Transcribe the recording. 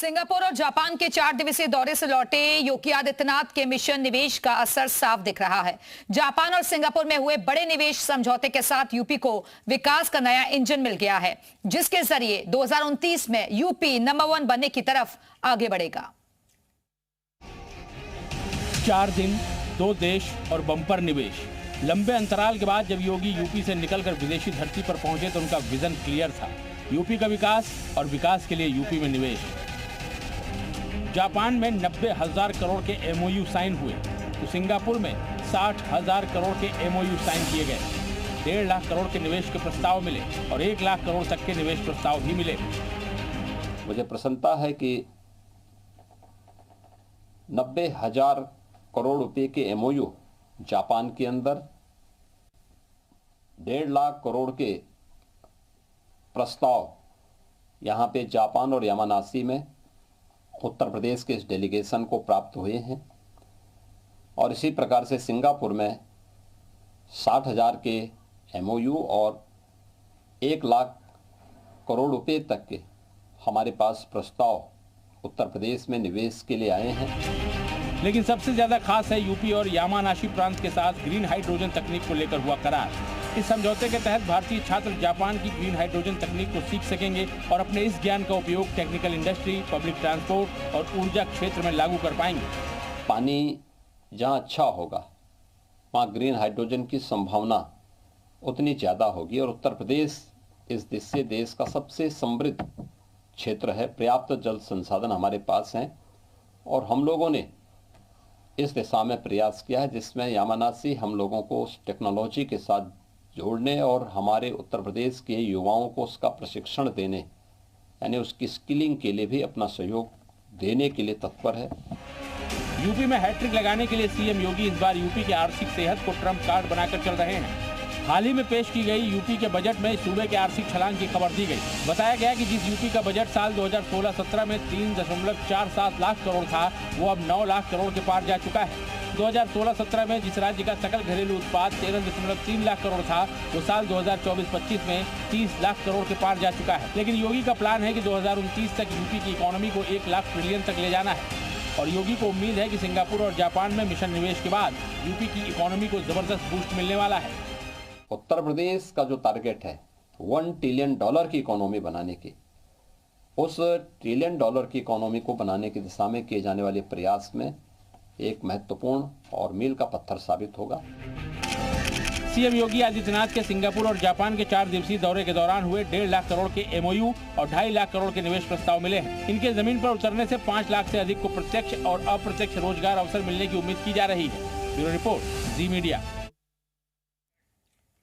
Singapore और Japan के 4 दिवसीय दौरे से लौटे योगी आदित्यनाथ के मिशन निवेश का असर साफ दिख रहा है। जापान और सिंगापुर में हुए बड़े निवेश समझौते के साथ यूपी को विकास का नया इंजन मिल गया है, जिसके जरिए 2029 में यूपी नंबर 1 बनने की तरफ आगे बढ़ेगा। 4 दिन 2 देश और बम्पर निवेश। लंबे अंतराल के बाद जब योगी यूपी से निकलकर विदेशी धरती पर पहुंचे तो उनका विजन क्लियर था, यूपी का विकास और विकास के लिए यूपी में निवेश। जापान में 90,000 करोड़ के एमओयू साइन हुए तो सिंगापुर में 60,000 करोड़ के एमओयू साइन किए गए। 1.5 लाख करोड़ के निवेश के प्रस्ताव मिले और 1 लाख करोड़ तक के निवेश प्रस्ताव भी मिले। मुझे प्रसन्नता है कि 90,000 करोड़ रुपए के एमओयू जापान के अंदर, 1.5 लाख करोड़ के प्रस्ताव यहाँ पे जापान और यामानासी में उत्तर प्रदेश के इस डेलीगेशन को प्राप्त हुए हैं। और इसी प्रकार से सिंगापुर में 60,000 के एमओयू और 1 लाख करोड़ रुपए तक के हमारे पास प्रस्ताव उत्तर प्रदेश में निवेश के लिए आए हैं। लेकिन सबसे ज्यादा खास है यूपी और यामानाशी प्रांत के साथ ग्रीन हाइड्रोजन तकनीक को लेकर हुआ करार। इस समझौते के तहत भारतीय छात्र जापान की ग्रीन हाइड्रोजन तकनीक को सीख सकेंगे और अपने इस ज्ञान का उपयोग टेक्निकल इंडस्ट्री, पब्लिक ट्रांसपोर्ट और ऊर्जा क्षेत्र में लागू कर पाएंगे। पानी जहाँ अच्छा होगा वहाँ ग्रीन हाइड्रोजन की संभावना उतनी ज़्यादा होगी और उत्तर प्रदेश इस देश का सबसे समृद्ध क्षेत्र है। पर्याप्त जल संसाधन हमारे पास हैं और हम लोगों ने इस दिशा में प्रयास किया है, जिसमें यामानासी हम लोगों को उस टेक्नोलॉजी के साथ जोड़ने और हमारे उत्तर प्रदेश के युवाओं को उसका प्रशिक्षण देने, यानी उसकी स्किलिंग के लिए भी अपना सहयोग देने के लिए तत्पर है। यूपी में हैट्रिक लगाने के लिए सीएम योगी इस बार यूपी की आर्थिक सेहत को ट्रम्प कार्ड बनाकर चल रहे हैं। हाल ही में पेश की गई यूपी के बजट में सूबे के आर्थिक छलांग की खबर दी गई। बताया गया कि जिस यूपी का बजट साल 2016-17 में 3.47 लाख करोड़ था, वो अब 9 लाख करोड़ के पार जा चुका है। 2016-17 में जिस राज्य का सकल घरेलू उत्पाद 13.3 लाख करोड़ था, वो साल 2024-25 में 30 लाख करोड़ के पार जा चुका है। लेकिन योगी का प्लान है कि 2029 तक यूपी की इकोनॉमी को 1 लाख ट्रिलियन तक ले जाना है और योगी को उम्मीद है कि सिंगापुर और जापान में मिशन निवेश के बाद यूपी की इकोनॉमी को जबरदस्त बूस्ट मिलने वाला है। उत्तर प्रदेश का जो टारगेट है $1 ट्रिलियन की इकोनॉमी बनाने की, उस $1 ट्रिलियन की इकोनॉमी को बनाने की दिशा में किए जाने वाले प्रयास में एक महत्वपूर्ण और मील का पत्थर साबित होगा। सीएम योगी आदित्यनाथ के सिंगापुर और जापान के 4 दिवसीय दौरे के दौरान हुए 1.5 लाख करोड़ के एमओयू और 2.5 लाख करोड़ के निवेश प्रस्ताव मिले हैं। इनके जमीन पर उतरने से 5 लाख से अधिक को प्रत्यक्ष और अप्रत्यक्ष रोजगार अवसर मिलने की उम्मीद की जा रही है। ब्यूरो रिपोर्ट, जी मीडिया।